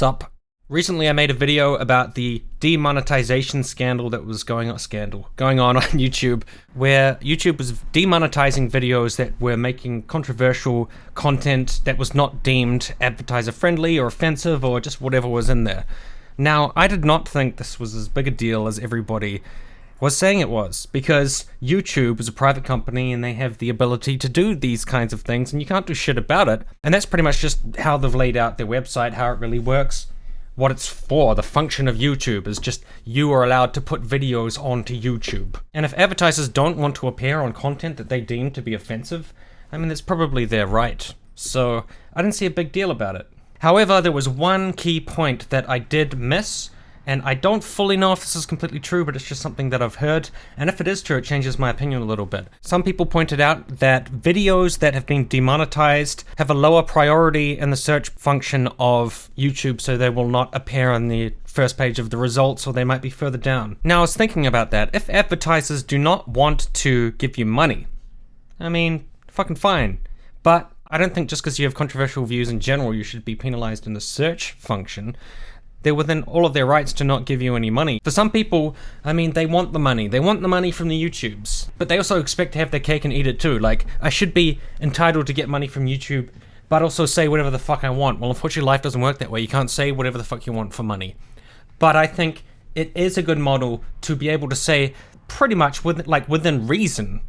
Sup. Recently I made a video about the demonetization scandal that was going on YouTube, where YouTube was demonetizing videos that were making controversial content that was not deemed advertiser friendly or offensive or just whatever was in there. Now, I did not think this was as big a deal as everybody was saying it was, because YouTube is a private company and they have the ability to do these kinds of things and you can't do shit about it. And that's pretty much just how they've laid out their website, how it really works. What it's for, the function of YouTube is just you are allowed to put videos onto YouTube. And if advertisers don't want to appear on content that they deem to be offensive, I mean, it's probably their right. So I didn't see a big deal about it. However, there was one key point that I did miss, and I don't fully know if this is completely true, but it's just something that I've heard, and if it is true, it changes my opinion a little bit. Some people pointed out that videos that have been demonetized have a lower priority in the search function of YouTube, so they will not appear on the first page of the results, or they might be further down. Now, I was thinking about that. If advertisers do not want to give you money, I mean, fucking fine. But I don't think just because you have controversial views in general, you should be penalized in the search function. They're within all of their rights to not give you any money. For some people, I mean, they want the money. They want the money from the YouTubes. But they also expect to have their cake and eat it too. Like, I should be entitled to get money from YouTube, but also say whatever the fuck I want. Well, unfortunately, life doesn't work that way. You can't say whatever the fuck you want for money. But I think it is a good model to be able to say pretty much within reason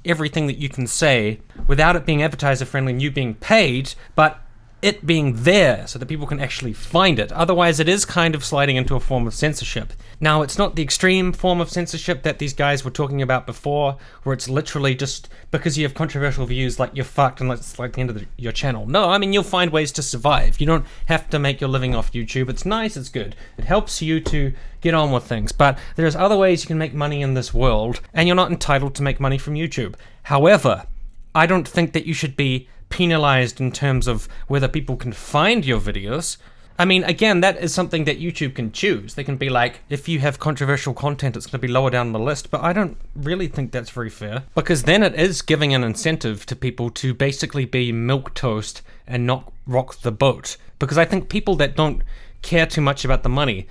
everything that you can say without it being advertiser friendly and you being paid, but it being there so that people can actually find it. Otherwise, it is kind of sliding into a form of censorship. Now, it's not the extreme form of censorship that these guys were talking about before, where it's literally just because you have controversial views, like you're fucked and it's like the end of your channel. No, I mean, you'll find ways to survive. You don't have to make your living off YouTube. It's nice, it's good. It helps you to get on with things. But there's other ways you can make money in this world, and you're not entitled to make money from YouTube. However, I don't think that you should be penalized in terms of whether people can find your videos. I mean, again, that is something that YouTube can choose. They can be like, if you have controversial content, it's going to be lower down the list, but I don't really think that's very fair, because then it is giving an incentive to people to basically be milquetoast and not rock the boat. Because I think people that don't care too much about the money,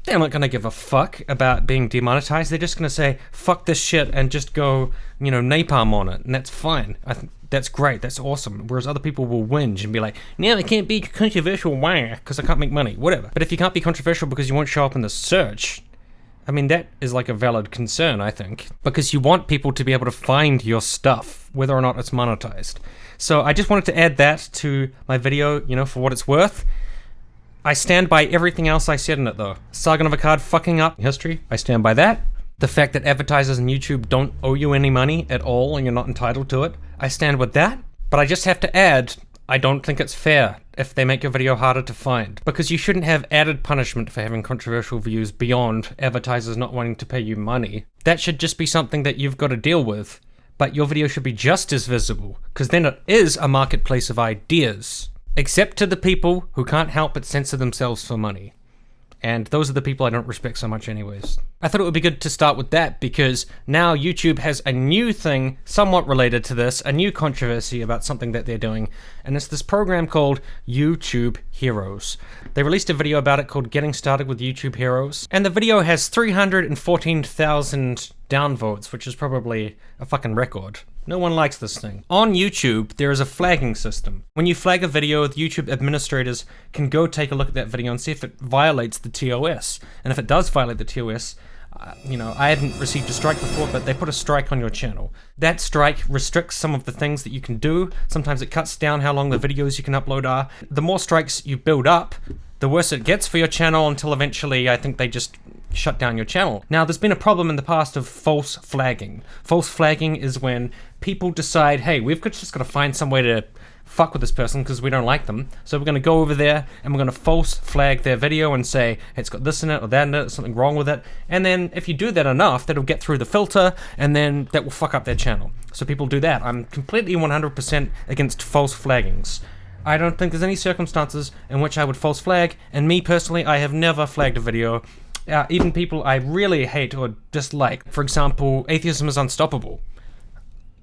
they're not going to give a fuck about being demonetized. They're just going to say, fuck this shit, and just go, napalm on it, and that's fine. I think that's great, that's awesome. Whereas other people will whinge and be like, no, I can't be controversial, why? Because I can't make money, whatever. But if you can't be controversial because you won't show up in the search, I mean, that is like a valid concern, I think. Because you want people to be able to find your stuff, whether or not it's monetized. So I just wanted to add that to my video, for what it's worth. I stand by everything else I said in it, though. Sargon of Akkad fucking up history, I stand by that. The fact that advertisers on YouTube don't owe you any money at all and you're not entitled to it, I stand with that. But I just have to add, I don't think it's fair if they make your video harder to find, because you shouldn't have added punishment for having controversial views beyond advertisers not wanting to pay you money. That should just be something that you've got to deal with, but your video should be just as visible, because then it is a marketplace of ideas. Except to the people who can't help but censor themselves for money. And those are the people I don't respect so much anyways. I thought it would be good to start with that, because now YouTube has a new thing somewhat related to this, a new controversy about something that they're doing, and it's this program called YouTube Heroes. They released a video about it called Getting Started with YouTube Heroes, and the video has 314,000 downvotes, which is probably a fucking record. No one likes this thing. On YouTube, there is a flagging system. When you flag a video, the YouTube administrators can go take a look at that video and see if it violates the TOS. And if it does violate the TOS, I hadn't received a strike before, but they put a strike on your channel. That strike restricts some of the things that you can do. Sometimes it cuts down how long the videos you can upload are. The more strikes you build up, the worse it gets for your channel, until eventually I think they just shut down your channel. Now, there's been a problem in the past of false flagging. False flagging is when people decide, hey, we've just got to find some way to fuck with this person because we don't like them. So we're going to go over there and we're going to false flag their video and say, hey, it's got this in it or that in it, something wrong with it. And then if you do that enough, that'll get through the filter and then that will fuck up their channel. So people do that. I'm completely 100% against false flaggings. I don't think there's any circumstances in which I would false flag, and me personally, I have never flagged a video. Even people I really hate or dislike. For example, Atheism is Unstoppable.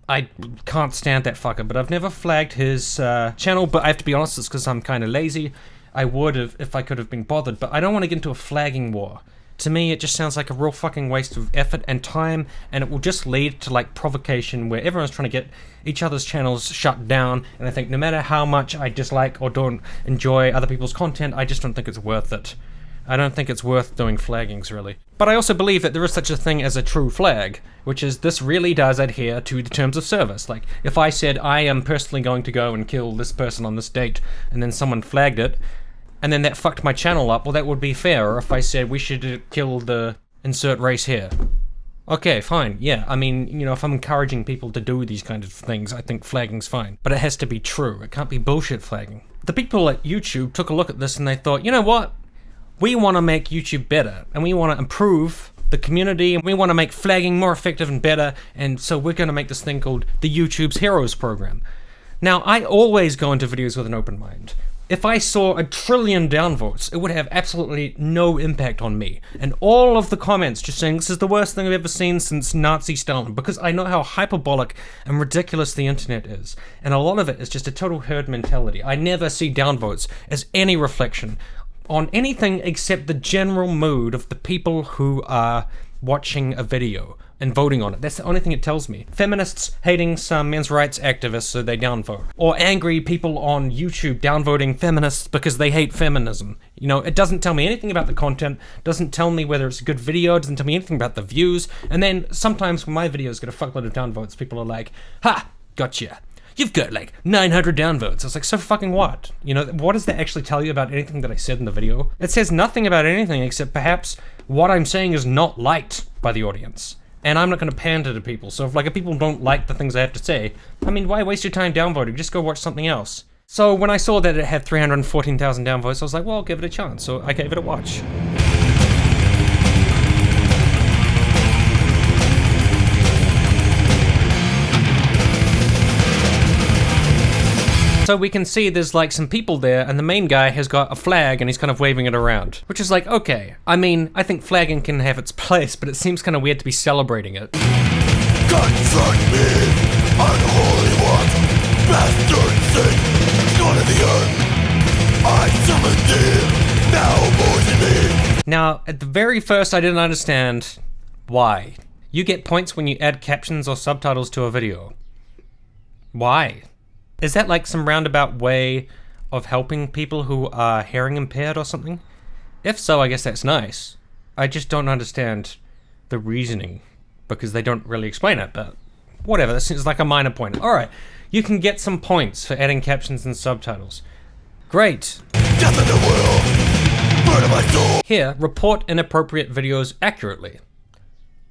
I can't stand that fucker, but I've never flagged his channel, but I have to be honest, it's because I'm kind of lazy. I would have if I could have been bothered, but I don't want to get into a flagging war. To me, it just sounds like a real fucking waste of effort and time, and it will just lead to like provocation where everyone's trying to get each other's channels shut down, and I think no matter how much I dislike or don't enjoy other people's content, I just don't think it's worth it. I don't think it's worth doing flaggings, really. But I also believe that there is such a thing as a true flag, which is this really does adhere to the terms of service. Like, if I said I am personally going to go and kill this person on this date, and then someone flagged it, and then that fucked my channel up, well, that would be fair. Or if I said we should kill the insert race here. Okay, fine, yeah, I mean, you know, if I'm encouraging people to do these kind of things, I think flagging's fine. But it has to be true, it can't be bullshit flagging. The people at YouTube took a look at this and they thought, you know what? We want to make YouTube better, and we want to improve the community, and we want to make flagging more effective and better, and so we're going to make this thing called the YouTube's Heroes program. Now, I always go into videos with an open mind. If I saw 1 trillion downvotes, it would have absolutely no impact on me. And all of the comments just saying, this is the worst thing I've ever seen since Nazi Stalin, because I know how hyperbolic and ridiculous the internet is. And a lot of it is just a total herd mentality. I never see downvotes as any reflection on anything except the general mood of the people who are watching a video and voting on it. That's the only thing it tells me. Feminists hating some men's rights activists, so they downvote. Or angry people on YouTube downvoting feminists because they hate feminism. You know, it doesn't tell me anything about the content, doesn't tell me whether it's a good video, doesn't tell me anything about the views, and then sometimes when my videos get a fuckload of downvotes, people are like, ha, gotcha. You've got like 900 downvotes. I was like, so fucking what? You know, what does that actually tell you about anything that I said in the video? It says nothing about anything except perhaps what I'm saying is not liked by the audience. And I'm not going to pander to people. So if people don't like the things I have to say, I mean, why waste your time downvoting? Just go watch something else. So when I saw that it had 314,000 downvotes, I was like, well, I'll give it a chance. So I gave it a watch. So we can see there's like some people there, and the main guy has got a flag and he's kind of waving it around. Which is like, okay, I mean, I think flagging can have its place, but it seems kind of weird to be celebrating it. Confront me, unholy one, bastard sin, son of the earth. I summon thee, now poison me. Now, at the very first I didn't understand why. You get points when you add captions or subtitles to a video. Why? Is that like some roundabout way of helping people who are hearing impaired or something? If so, I guess that's nice. I just don't understand the reasoning, because they don't really explain it, but whatever, that seems like a minor point. Alright, you can get some points for adding captions and subtitles. Great. Death in the world, murder my soul. Here, report inappropriate videos accurately.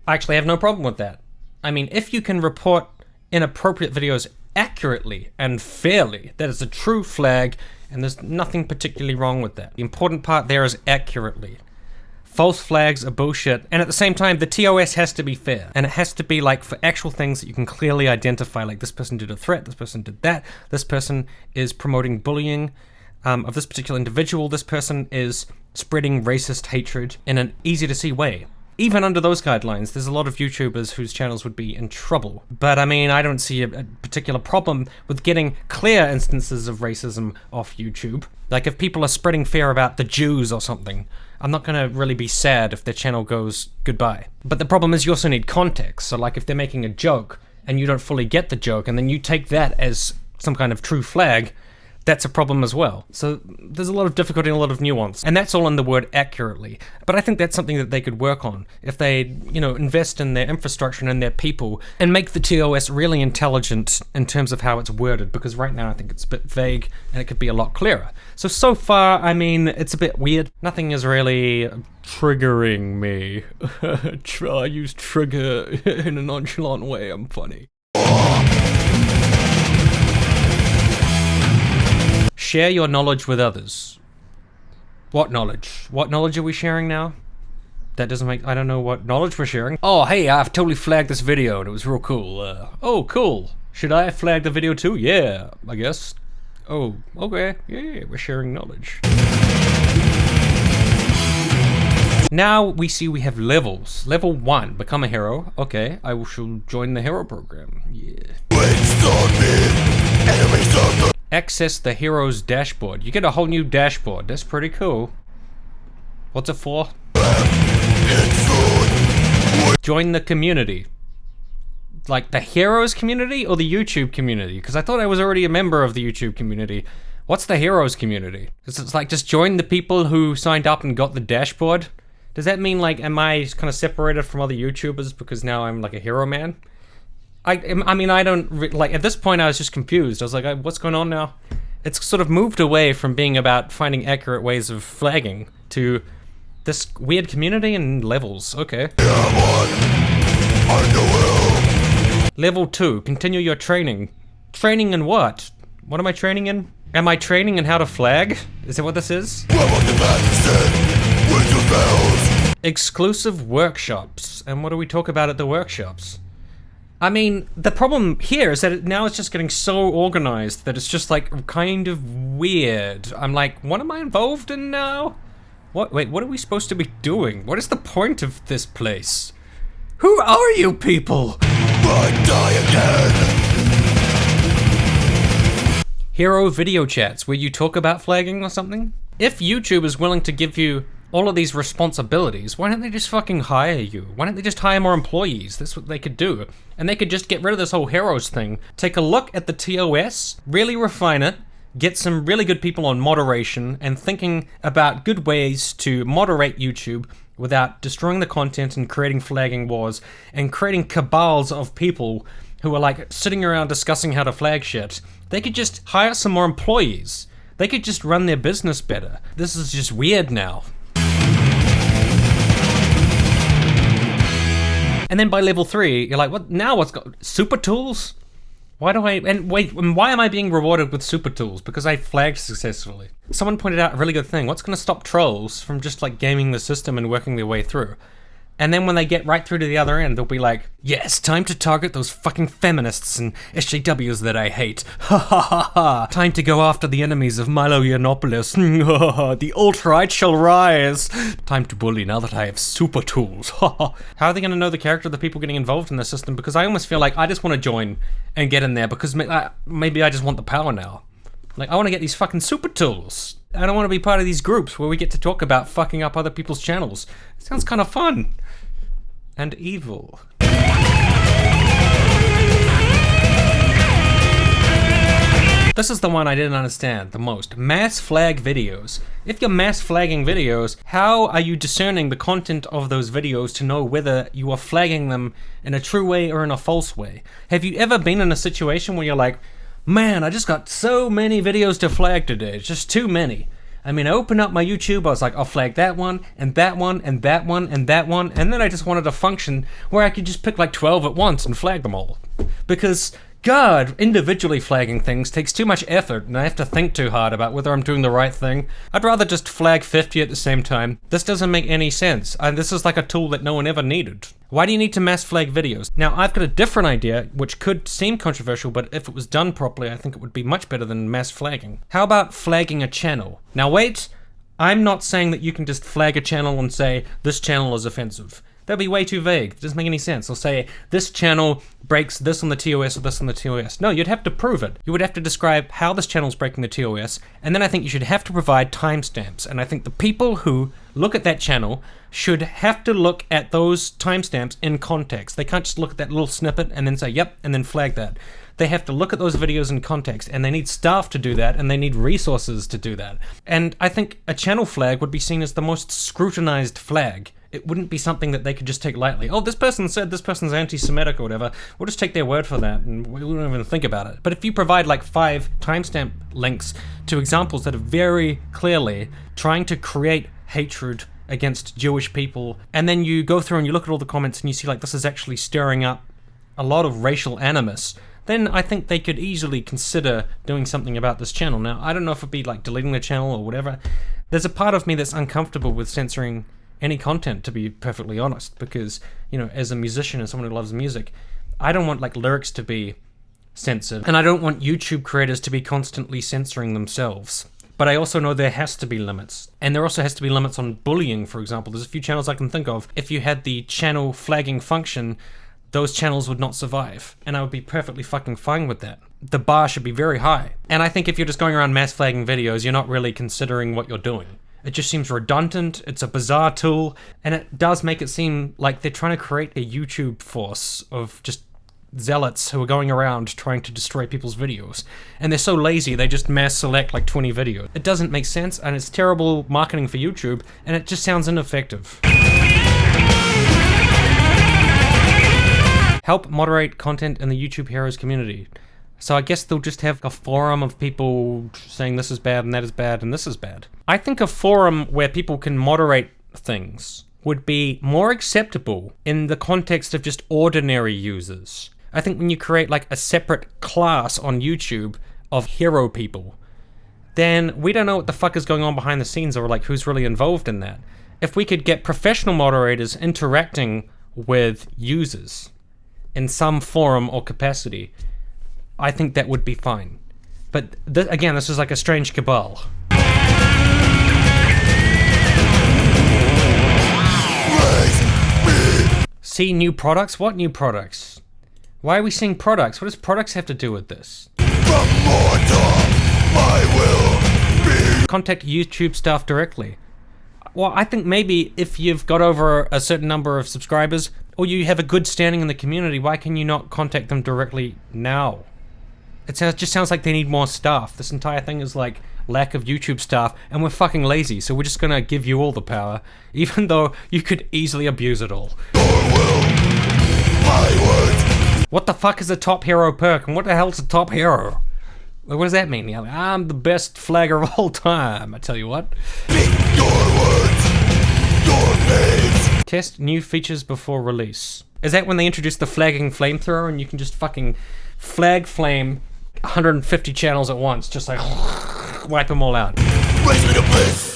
I actually have no problem with that. I mean, if you can report inappropriate videos accurately and fairly, that is a true flag, and there's nothing particularly wrong with that. The important part there is accurately. False flags are bullshit, and at the same time, the TOS has to be fair, and it has to be like for actual things that you can clearly identify, like this person did a threat, this person did that, this person is promoting bullying of this particular individual, this person is spreading racist hatred in an easy to see way. Even under those guidelines, there's a lot of YouTubers whose channels would be in trouble. But I mean, I don't see a particular problem with getting clear instances of racism off YouTube. Like if people are spreading fear about the Jews or something, I'm not gonna really be sad if their channel goes goodbye. But the problem is you also need context. So like if they're making a joke and you don't fully get the joke and then you take that as some kind of true flag, that's a problem as well. So there's a lot of difficulty and a lot of nuance, and that's all in the word accurately. But I think that's something that they could work on if they, you know, invest in their infrastructure and in their people and make the TOS really intelligent in terms of how it's worded, because right now I think it's a bit vague and it could be a lot clearer. So far, I mean, it's a bit weird. Nothing is really triggering me. I use trigger in a nonchalant way, I'm funny. Share your knowledge with others. What knowledge? What knowledge are we sharing now? That doesn't make... I don't know what knowledge we're sharing. Oh, hey, I've totally flagged this video and it was real cool. Oh, cool. Should I flag the video too? Yeah, I guess. Oh, okay. Yeah, we're sharing knowledge. Now we see we have levels. Level 1, become a hero. Okay, I shall join the hero program. Yeah. Access the hero's dashboard. You get a whole new dashboard. That's pretty cool. What's it for? Join the community. Like the heroes community or the YouTube community? Because I thought I was already a member of the YouTube community. What's the heroes community? It's like just join the people who signed up and got the dashboard? Does that mean like, am I kind of separated from other YouTubers because now I'm like a hero man? I mean, I don't, like, at this point I was just confused. I was like, what's going on now? It's sort of moved away from being about finding accurate ways of flagging to this weird community and levels. Okay. Level 2, continue your training. Training in what? What am I training in? Am I training in how to flag? Is that what this is? Exclusive workshops. And what do we talk about at the workshops? I mean, the problem here is that now it's just getting so organized that it's just like kind of weird. I'm like, what am I involved in now? Wait, what are we supposed to be doing? What is the point of this place? Who are you people? Die again. Hero video chats where you talk about flagging or something? If YouTube is willing to give you all of these responsibilities, why don't they just fucking hire you? Why don't they just hire more employees? That's what they could do. And they could just get rid of this whole heroes thing. Take a look at the TOS, really refine it, get some really good people on moderation and thinking about good ways to moderate YouTube without destroying the content and creating flagging wars and creating cabals of people who are like sitting around discussing how to flag shit. They could just hire some more employees. They could just run their business better. This is just weird now. And then by level 3, you're like, what now? What's got super tools? Why am I being rewarded with super tools? Because I flagged successfully. Someone pointed out a really good thing. What's going to stop trolls from just like gaming the system and working their way through? And then when they get right through to the other end, they'll be like, yes, time to target those fucking feminists and SJWs that I hate. Ha ha ha ha. Time to go after the enemies of Milo Yiannopoulos. The alt-right shall rise. Time to bully now that I have super tools. How are they going to know the character of the people getting involved in the system? Because I almost feel like I just want to join and get in there because maybe I just want the power now. Like, I want to get these fucking super tools. I don't want to be part of these groups where we get to talk about fucking up other people's channels. It sounds kind of fun. And evil. This is the one I didn't understand the most. Mass flag videos. If you're mass flagging videos, how are you discerning the content of those videos to know whether you are flagging them in a true way or in a false way? Have you ever been in a situation where you're like, man, I just got so many videos to flag today, it's just too many. I mean, I opened up my YouTube, I was like, I'll flag that one, and that one, and that one, and that one, and then I just wanted a function where I could just pick like 12 at once and flag them all. Because, God, individually flagging things takes too much effort, and I have to think too hard about whether I'm doing the right thing. I'd rather just flag 50 at the same time. This doesn't make any sense, and this is like a tool that no one ever needed. Why do you need to mass flag videos? Now, I've got a different idea, which could seem controversial, but if it was done properly, I think it would be much better than mass flagging. How about flagging a channel? Now wait, I'm not saying that you can just flag a channel and say, this channel is offensive. That'd be way too vague. It doesn't make any sense. I'll say, this channel breaks this on the TOS or this on the TOS. No, you'd have to prove it. You would have to describe how this channel's breaking the TOS, and then I think you should have to provide timestamps. And I think the people who look at that channel should have to look at those timestamps in context. They can't just look at that little snippet and then say, yep, and then flag that. They have to look at those videos in context, and they need staff to do that, and they need resources to do that. And I think a channel flag would be seen as the most scrutinized flag. It wouldn't be something that they could just take lightly. Oh, this person said this person's anti-Semitic or whatever. We'll just take their word for that, and we won't even think about it. But if you provide like 5 timestamp links to examples that are very clearly trying to create hatred against Jewish people, and then you go through and you look at all the comments and you see like this is actually stirring up a lot of racial animus, then I think they could easily consider doing something about this channel. Now, I don't know if it'd be like deleting the channel or whatever. There's a part of me that's uncomfortable with censoring any content, to be perfectly honest, because, you know, as a musician and someone who loves music, I don't want like lyrics to be censored, and I don't want YouTube creators to be constantly censoring themselves. But I also know there has to be limits. And there also has to be limits on bullying, for example. There's a few channels I can think of. If you had the channel flagging function, those channels would not survive. And I would be perfectly fucking fine with that. the bar should be very high. And I think if you're just going around mass flagging videos, you're not really considering what you're doing. It just seems redundant, it's a bizarre tool, and it does make it seem like they're trying to create a YouTube force of just zealots who are going around trying to destroy people's videos. And they're so lazy, they just mass select like 20 videos. It doesn't make sense, and it's terrible marketing for YouTube, and it just sounds ineffective. Help moderate content in the YouTube Heroes community. So I guess they'll just have a forum of people saying this is bad and that is bad and this is bad. I think a forum where people can moderate things would be more acceptable in the context of just ordinary users. I think when you create like a separate class on YouTube of hero people, then we don't know what the fuck is going on behind the scenes or like who's really involved in that. If we could get professional moderators interacting with users in some forum or capacity, I think that would be fine. But again, this is like a strange cabal. See new products? What new products? Why are we seeing products? What does products have to do with this? Contact YouTube staff directly. Well, I think maybe if you've got over a certain number of subscribers, or you have a good standing in the community, why can you not contact them directly now? It just sounds like they need more staff. This entire thing is like lack of YouTube staff, and we're fucking lazy, so we're just gonna give you all the power, even though you could easily abuse it all. What the fuck is a top hero perk, and what the hell's a top hero? What does that mean? I'm the best flagger of all time, I tell you what. Test new features before release. Is that when they introduce the flagging flamethrower and you can just fucking flag flame 150 channels at once, just like wipe them all out? Raise me to bliss.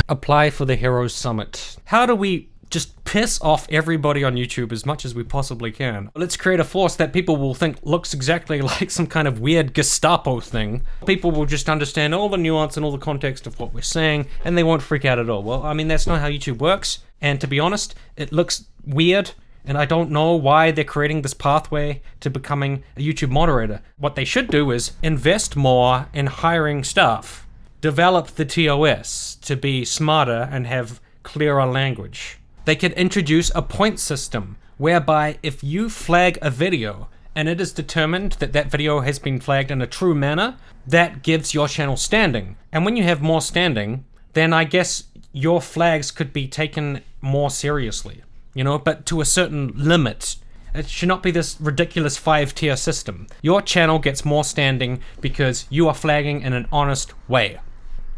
Apply for the Heroes Summit. How do we just piss off everybody on YouTube as much as we possibly can? Let's create a force that people will think looks exactly like some kind of weird Gestapo thing. People will just understand all the nuance and all the context of what we're saying, and they won't freak out at all. Well, I mean, that's not how YouTube works, and to be honest, it looks weird, and I don't know why they're creating this pathway to becoming a YouTube moderator. What they should do is invest more in hiring staff. Develop the TOS to be smarter and have clearer language. They could introduce a point system whereby if you flag a video and it is determined that that video has been flagged in a true manner, that gives your channel standing. And when you have more standing, then I guess your flags could be taken more seriously, you know, but to a certain limit. It should not be this ridiculous 5-tier system. Your channel gets more standing because you are flagging in an honest way.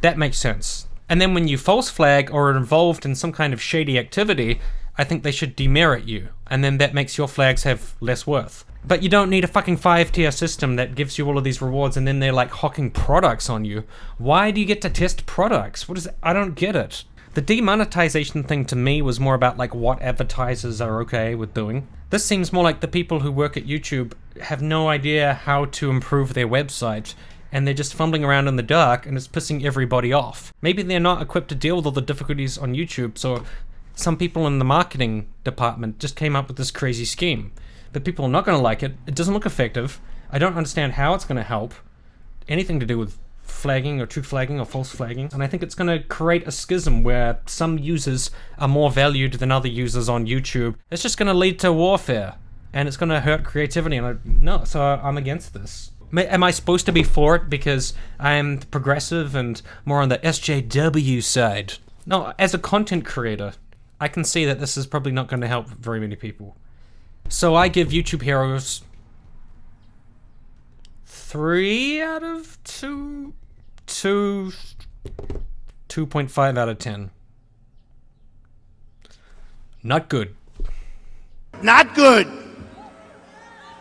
That makes sense. And then when you false flag or are involved in some kind of shady activity, I think they should demerit you, and then that makes your flags have less worth. But you don't need a fucking 5-tier system that gives you all of these rewards and then they're like hawking products on you. Why do you get to test products? What is it? I don't get it. The demonetization thing to me was more about like what advertisers are okay with doing. This seems more like the people who work at YouTube have no idea how to improve their website, and they're just fumbling around in the dark, and it's pissing everybody off. Maybe they're not equipped to deal with all the difficulties on YouTube, so some people in the marketing department just came up with this crazy scheme. But people are not going to like it. It doesn't look effective. I don't understand how it's going to help anything to do with flagging or true flagging or false flagging. And I think it's going to create a schism where some users are more valued than other users on YouTube. It's just going to lead to warfare, and it's going to hurt creativity. And so I'm against this. Am I supposed to be for it because I'm progressive and more on the SJW side? No, as a content creator, I can see that this is probably not going to help very many people. So I give YouTube Heroes 3 out of 2, 2.5 out of 10. Not good. Not good.